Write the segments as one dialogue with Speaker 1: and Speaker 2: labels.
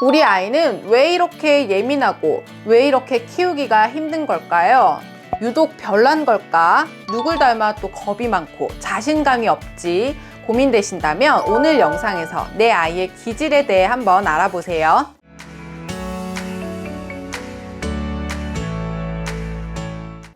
Speaker 1: 우리 아이는 왜 이렇게 예민하고 왜 이렇게 키우기가 힘든 걸까요? 유독 별난 걸까? 누굴 닮아 또 겁이 많고 자신감이 없지? 고민되신다면 오늘 영상에서 내 아이의 기질에 대해 한번 알아보세요.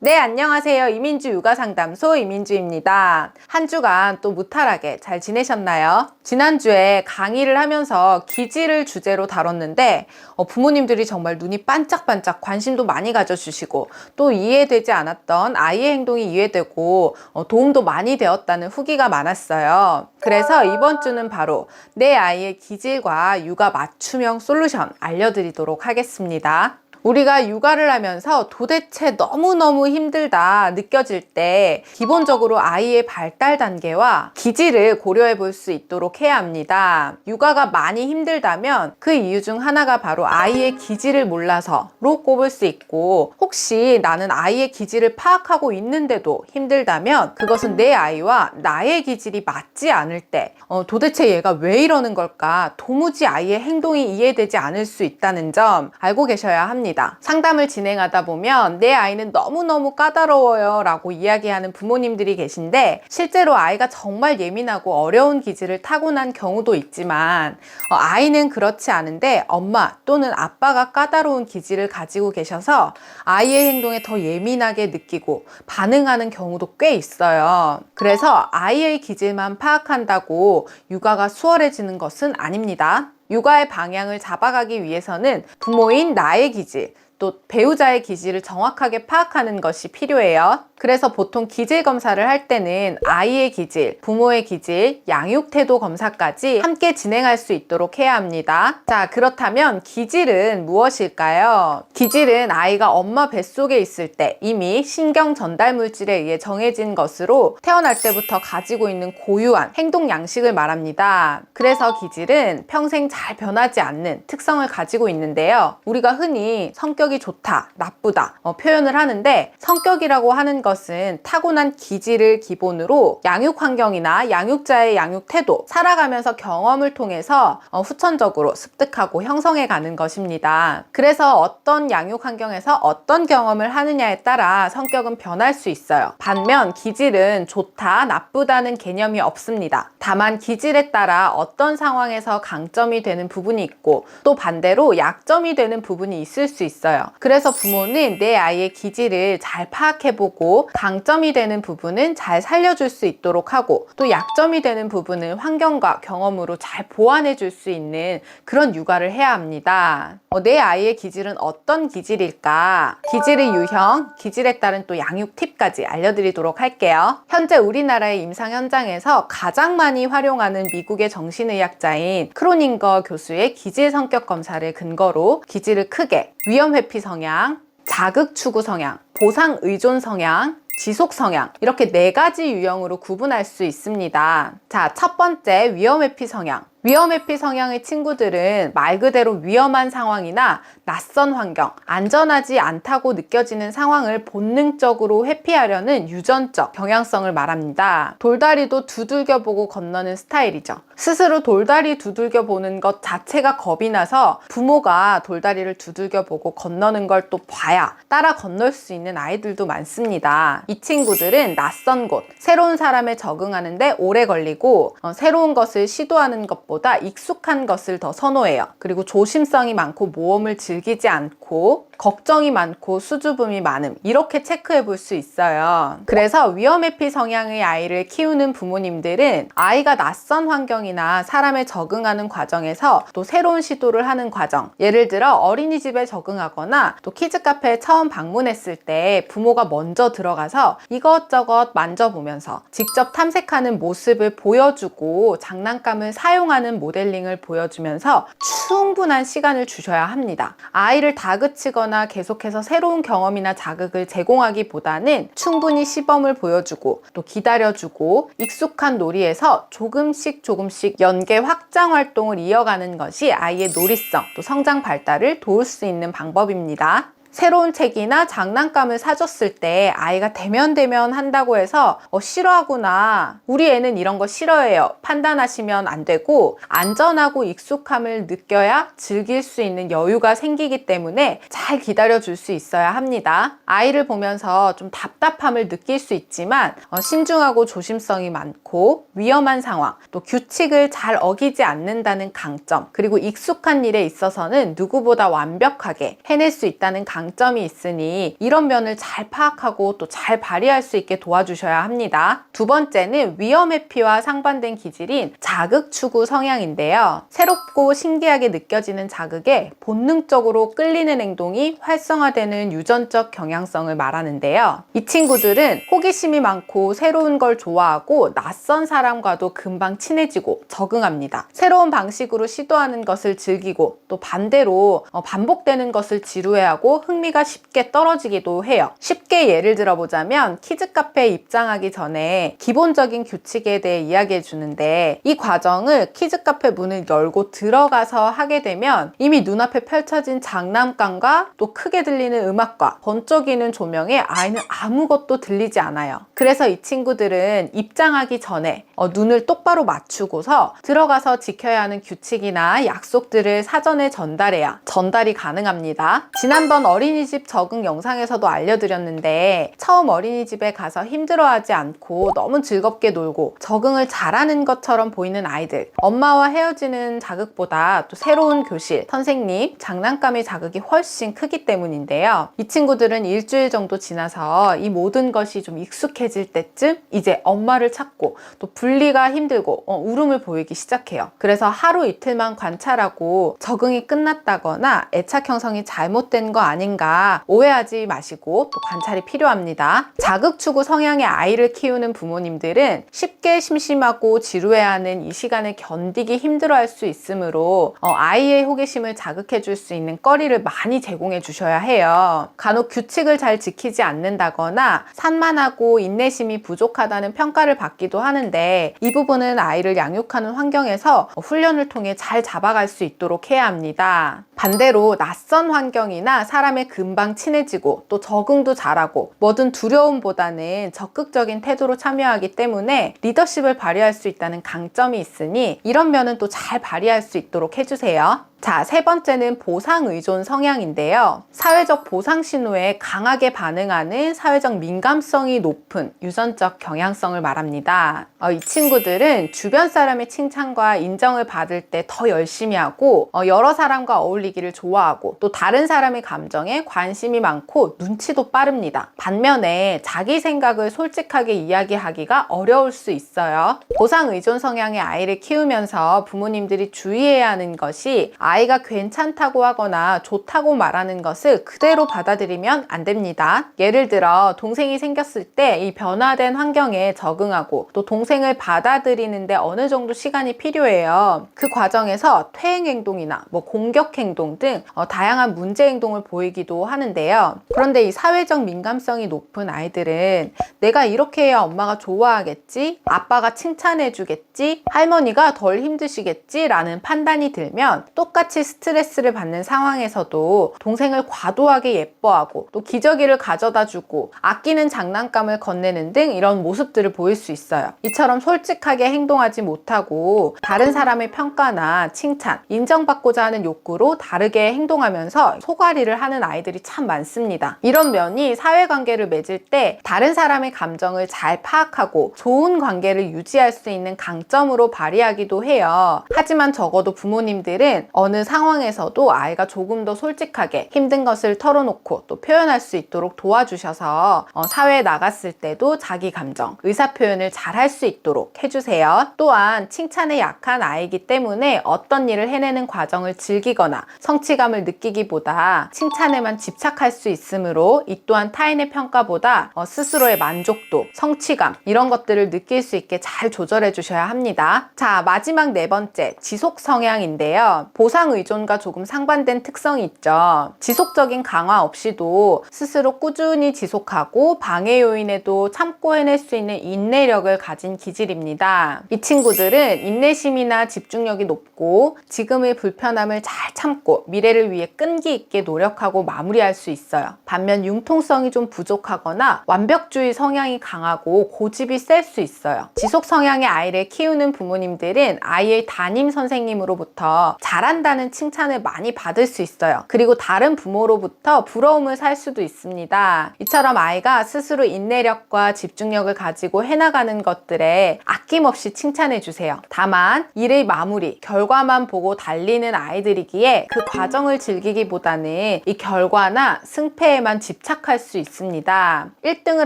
Speaker 1: 네, 안녕하세요. 이민주 육아상담소 이민주입니다. 한 주간 또 무탈하게 잘 지내셨나요? 지난주에 강의를 하면서 기질을 주제로 다뤘는데 부모님들이 정말 눈이 반짝반짝 관심도 많이 가져주시고 또 이해되지 않았던 아이의 행동이 이해되고 도움도 많이 되었다는 후기가 많았어요. 그래서 이번 주는 바로 내 아이의 기질과 육아 맞춤형 솔루션 알려드리도록 하겠습니다. 우리가 육아를 하면서 도대체 너무너무 힘들다 느껴질 때 기본적으로 아이의 발달 단계와 기질을 고려해 볼 수 있도록 해야 합니다. 육아가 많이 힘들다면 그 이유 중 하나가 바로 아이의 기질을 몰라서로 꼽을 수 있고, 혹시 나는 아이의 기질을 파악하고 있는데도 힘들다면 그것은 내 아이와 나의 기질이 맞지 않을 때 도대체 얘가 왜 이러는 걸까? 도무지 아이의 행동이 이해되지 않을 수 있다는 점 알고 계셔야 합니다. 상담을 진행하다 보면 내 아이는 너무너무 까다로워요 라고 이야기하는 부모님들이 계신데, 실제로 아이가 정말 예민하고 어려운 기질을 타고난 경우도 있지만 아이는 그렇지 않은데 엄마 또는 아빠가 까다로운 기질을 가지고 계셔서 아이의 행동에 더 예민하게 느끼고 반응하는 경우도 꽤 있어요. 그래서 아이의 기질만 파악한다고 육아가 수월해지는 것은 아닙니다. 육아의 방향을 잡아가기 위해서는 부모인 나의 기질, 또 배우자의 기질을 정확하게 파악하는 것이 필요해요. 그래서 보통 기질 검사를 할 때는 아이의 기질, 부모의 기질, 양육 태도 검사까지 함께 진행할 수 있도록 해야 합니다. 자, 그렇다면 기질은 무엇일까요? 기질은 아이가 엄마 뱃속에 있을 때 이미 신경 전달 물질에 의해 정해진 것으로 태어날 때부터 가지고 있는 고유한 행동 양식을 말합니다. 그래서 기질은 평생 잘 변하지 않는 특성을 가지고 있는데요. 우리가 흔히 성격이 좋다, 나쁘다 표현을 하는데, 성격이라고 하는 것은 타고난 기질을 기본으로 양육 환경이나 양육자의 양육 태도, 살아가면서 경험을 통해서 후천적으로 습득하고 형성해 가는 것입니다. 그래서 어떤 양육 환경에서 어떤 경험을 하느냐에 따라 성격은 변할 수 있어요. 반면 기질은 좋다, 나쁘다는 개념이 없습니다. 다만 기질에 따라 어떤 상황에서 강점이 되는 부분이 있고 또 반대로 약점이 되는 부분이 있을 수 있어요. 그래서 부모는 내 아이의 기질을 잘 파악해보고 강점이 되는 부분은 잘 살려줄 수 있도록 하고, 또 약점이 되는 부분은 환경과 경험으로 잘 보완해 줄 수 있는 그런 육아를 해야 합니다. 내 아이의 기질은 어떤 기질일까? 기질의 유형, 기질에 따른 또 양육 팁까지 알려드리도록 할게요. 현재 우리나라의 임상 현장에서 가장 많이 활용하는 미국의 정신의학자인 크로닝거 교수의 기질 성격 검사를 근거로 기질을 크게 위험회피 성향, 자극 추구 성향, 보상 의존 성향, 지속 성향, 이렇게 4가지 유형으로 구분할 수 있습니다. 자, 첫 번째 위험회피 성향. 위험회피 성향의 친구들은 말 그대로 위험한 상황이나 낯선 환경, 안전하지 않다고 느껴지는 상황을 본능적으로 회피하려는 유전적 경향성을 말합니다. 돌다리도 두들겨보고 건너는 스타일이죠. 스스로 돌다리 두들겨보는 것 자체가 겁이 나서 부모가 돌다리를 두들겨보고 건너는 걸 또 봐야 따라 건널 수 있는 아이들도 많습니다. 이 친구들은 낯선 곳, 새로운 사람에 적응하는데 오래 걸리고 새로운 것을 시도하는 것보다 익숙한 것을 더 선호해요. 그리고 조심성이 많고 모험을 즐기지 않고 걱정이 많고 수줍음이 많음, 이렇게 체크해 볼 수 있어요. 그래서 위험회피 성향의 아이를 키우는 부모님들은 아이가 낯선 환경이나 사람에 적응하는 과정에서 또 새로운 시도를 하는 과정, 예를 들어 어린이집에 적응하거나 또 키즈카페에 처음 방문했을 때 부모가 먼저 들어가서 이것저것 만져보면서 직접 탐색하는 모습을 보여주고 장난감을 사용하는 인정하는 모델링을 보여주면서 충분한 시간을 주셔야 합니다. 아이를 다그치거나 계속해서 새로운 경험이나 자극을 제공하기보다는 충분히 시범을 보여주고 또 기다려주고 익숙한 놀이에서 조금씩 연계 확장 활동을 이어가는 것이 아이의 놀이성 또 성장 발달을 도울 수 있는 방법입니다. 새로운 책이나 장난감을 사줬을 때 아이가 대면 한다고 해서 싫어하구나, 우리 애는 이런 거 싫어해요 판단하시면 안 되고, 안전하고 익숙함을 느껴야 즐길 수 있는 여유가 생기기 때문에 잘 기다려 줄 수 있어야 합니다. 아이를 보면서 좀 답답함을 느낄 수 있지만 신중하고 조심성이 많고 위험한 상황, 또 규칙을 잘 어기지 않는다는 강점, 그리고 익숙한 일에 있어서는 누구보다 완벽하게 해낼 수 있다는 강점이 있으니 이런 면을 잘 파악하고 또 잘 발휘할 수 있게 도와주셔야 합니다. 두 번째는 위험회피와 상반된 기질인 자극 추구 성향인데요. 새롭고 신기하게 느껴지는 자극에 본능적으로 끌리는 행동이 활성화되는 유전적 경향성을 말하는데요. 이 친구들은 호기심이 많고 새로운 걸 좋아하고 낯선 사람과도 금방 친해지고 적응합니다. 새로운 방식으로 시도하는 것을 즐기고 또 반대로 반복되는 것을 지루해하고 흥미가 쉽게 떨어지기도 해요. 쉽게 예를 들어보자면 키즈 카페에 입장하기 전에 기본적인 규칙에 대해 이야기해 주는데, 이 과정을 키즈 카페 문을 열고 들어가서 하게 되면 이미 눈앞에 펼쳐진 장난감과 또 크게 들리는 음악과 번쩍이는 조명에 아이는 아무것도 들리지 않아요. 그래서 이 친구들은 입장하기 전에 눈을 똑바로 맞추고서 들어가서 지켜야 하는 규칙이나 약속들을 사전에 전달해야 전달이 가능합니다. 지난번 어린이집 적응 영상에서도 알려드렸는데, 처음 어린이집에 가서 힘들어하지 않고 너무 즐겁게 놀고 적응을 잘하는 것처럼 보이는 아이들, 엄마와 헤어지는 자극보다 또 새로운 교실, 선생님, 장난감의 자극이 훨씬 크기 때문인데요. 이 친구들은 일주일 정도 지나서 이 모든 것이 좀 익숙해질 때쯤 이제 엄마를 찾고 또 분리가 힘들고 울음을 보이기 시작해요. 그래서 하루 이틀만 관찰하고 적응이 끝났다거나 애착 형성이 잘못된 거 아닌가 오해하지 마시고 또 관찰이 필요합니다. 자극 추구 성향의 아이를 키우는 부모님들은 쉽게 심심하고 지루해하는 이 시간을 견디기 힘들어할 수 있으므로 아이의 호기심을 자극해 줄 수 있는 거리를 많이 제공해 주셔야 해요. 간혹 규칙을 잘 지키지 않는다거나 산만하고 인내심이 부족하다는 평가를 받기도 하는데, 이 부분은 아이를 양육하는 환경에서 훈련을 통해 잘 잡아갈 수 있도록 해야 합니다. 반대로 낯선 환경이나 사람에 금방 친해지고 또 적응도 잘하고 뭐든 두려움보다는 적극적인 태도로 참여하기 때문에 리더십을 발휘할 수 있다는 강점이 있으니 이런 면은 또 잘 발휘할 수 있도록 해주세요. 자, 세 번째는 보상 의존 성향인데요. 사회적 보상 신호에 강하게 반응하는 사회적 민감성이 높은 유전적 경향성을 말합니다. 이 친구들은 주변 사람의 칭찬과 인정을 받을 때 더 열심히 하고 여러 사람과 어울리기를 좋아하고 또 다른 사람의 감정에 관심이 많고 눈치도 빠릅니다. 반면에 자기 생각을 솔직하게 이야기하기가 어려울 수 있어요. 보상 의존 성향의 아이를 키우면서 부모님들이 주의해야 하는 것이, 아이가 괜찮다고 하거나 좋다고 말하는 것을 그대로 받아들이면 안 됩니다. 예를 들어 동생이 생겼을 때 이 변화된 환경에 적응하고 또 동생을 받아들이는데 어느 정도 시간이 필요해요. 그 과정에서 퇴행 행동이나 공격 행동 등 다양한 문제 행동을 보이기도 하는데요. 그런데 이 사회적 민감성이 높은 아이들은 내가 이렇게 해야 엄마가 좋아하겠지, 아빠가 칭찬해 주겠지, 할머니가 덜 힘드시겠지 라는 판단이 들면 똑같이 스트레스를 받는 상황에서도 동생을 과도하게 예뻐하고 또 기저귀를 가져다 주고 아끼는 장난감을 건네는 등 이런 모습들을 보일 수 있어요. 이처럼 솔직하게 행동하지 못하고 다른 사람의 평가나 칭찬, 인정받고자 하는 욕구로 다르게 행동하면서 소갈이를 하는 아이들이 참 많습니다. 이런 면이 사회관계를 맺을 때 다른 사람의 감정을 잘 파악하고 좋은 관계를 유지할 수 있는 강점으로 발휘하기도 해요. 하지만 적어도 부모님들은 어느 상황에서도 아이가 조금 더 솔직하게 힘든 것을 털어놓고 또 표현할 수 있도록 도와주셔서 사회에 나갔을 때도 자기 감정, 의사 표현을 잘 할 수 있도록 해주세요. 또한 칭찬에 약한 아이이기 때문에 어떤 일을 해내는 과정을 즐기거나 성취감을 느끼기보다 칭찬에만 집착할 수 있으므로 이 또한 타인의 평가보다 스스로의 만족도, 성취감 이런 것들을 느낄 수 있게 잘 조절해 주셔야 합니다. 자, 마지막 네 번째, 지속 성향인데요. 보상 의존과 조금 상반된 특성이 있죠. 지속적인 강화 없이도 스스로 꾸준히 지속하고 방해 요인에도 참고 해낼 수 있는 인내력을 가진 기질입니다. 이 친구들은 인내심이나 집중력이 높고 지금의 불편함을 잘 참고 미래를 위해 끈기 있게 노력하고 마무리할 수 있어요. 반면 융통성이 좀 부족하거나 완벽주의 성향이 강하고 고집이 셀 수 있어요. 지속 성향의 아이를 키우는 부모님들은 아이의 담임 선생님으로부터 잘한다는 칭찬을 많이 받을 수 있어요. 그리고 다른 부모로부터 부러움을 살 수도 있습니다. 이처럼 아이가 스스로 인내력과 집중력을 가지고 해나가는 것들에 아낌없이 칭찬해 주세요. 다만 일의 마무리, 결과만 보고 달리는 아이들이기에 그 과정을 즐기기보다는 이 결과나 승패에만 집착할 수 있습니다. 1등을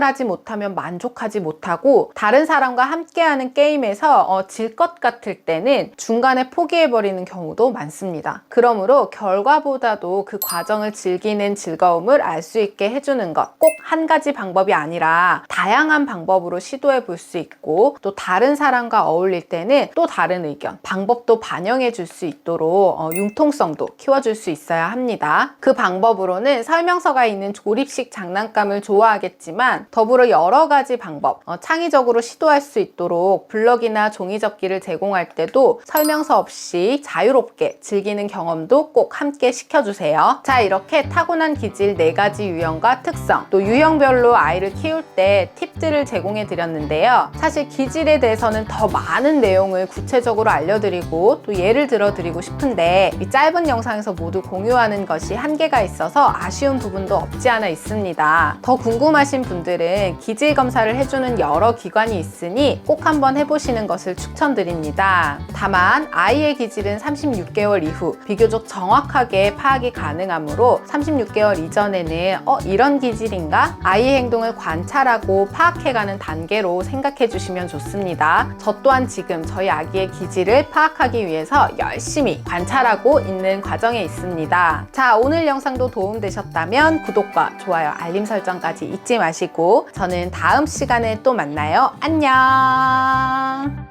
Speaker 1: 하지 못하면 만족하지 못하고 다른 사람과 함께하는 게임에서 질 것 같을 때는 중간에 포기해버리는 경우도 많습니다. 그러므로 결과보다도 그 과정을 즐기는 즐거움을 알 수 있게 해주는 것, 꼭 한 가지 방법이 아니라 다양한 방법으로 시도해 볼 수 있고 또 다른 사람과 어울릴 때는 또 다른 의견, 방법도 반영해 줄 수 있도록 융통성도 키워줄 수 있어야 합니다. 그 방법으로는 설명서가 있는 조립식 장난감을 좋아하겠지만 더불어 여러 가지 방법, 창의적으로 시도할 수 있도록 블럭이나 종이접기를 제공할 때도 설명서 없이 자유롭게 즐기는 경험도 꼭 함께 시켜주세요. 자, 이렇게 타고난 기질 4가지 유형과 특성, 또 유형별로 아이를 키울 때 팁들을 제공해 드렸는데요. 사실 기질에 대해서는 더 많은 내용을 구체적으로 알려드리고 또 예를 들어 드리고 싶은데 이 짧은 영상에서 모두 공유하는 것이 한계가 있어서 아쉬운 부분도 없지 않아 있습니다. 더 궁금하신 분들은 기질 검사를 해주는 여러 기관이 있으니 꼭 한번 해보시는 것을 추천드립니다. 다만 아이의 기질은 36개월 이후 비교적 정확하게 파악이 가능하므로 36개월 이전에는 이런 기질인가? 아이의 행동을 관찰하고 파악해가는 단계로 생각해 주시면 좋습니다. 저 또한 지금 저희 아기의 기질을 파악하기 위해서 열심히 관찰하고 있는 과정에 있습니다. 자, 오늘 영상도 도움되셨다면 구독과 좋아요, 알림 설정까지 잊지 마시고 저는 다음 시간에 또 만나요. 안녕!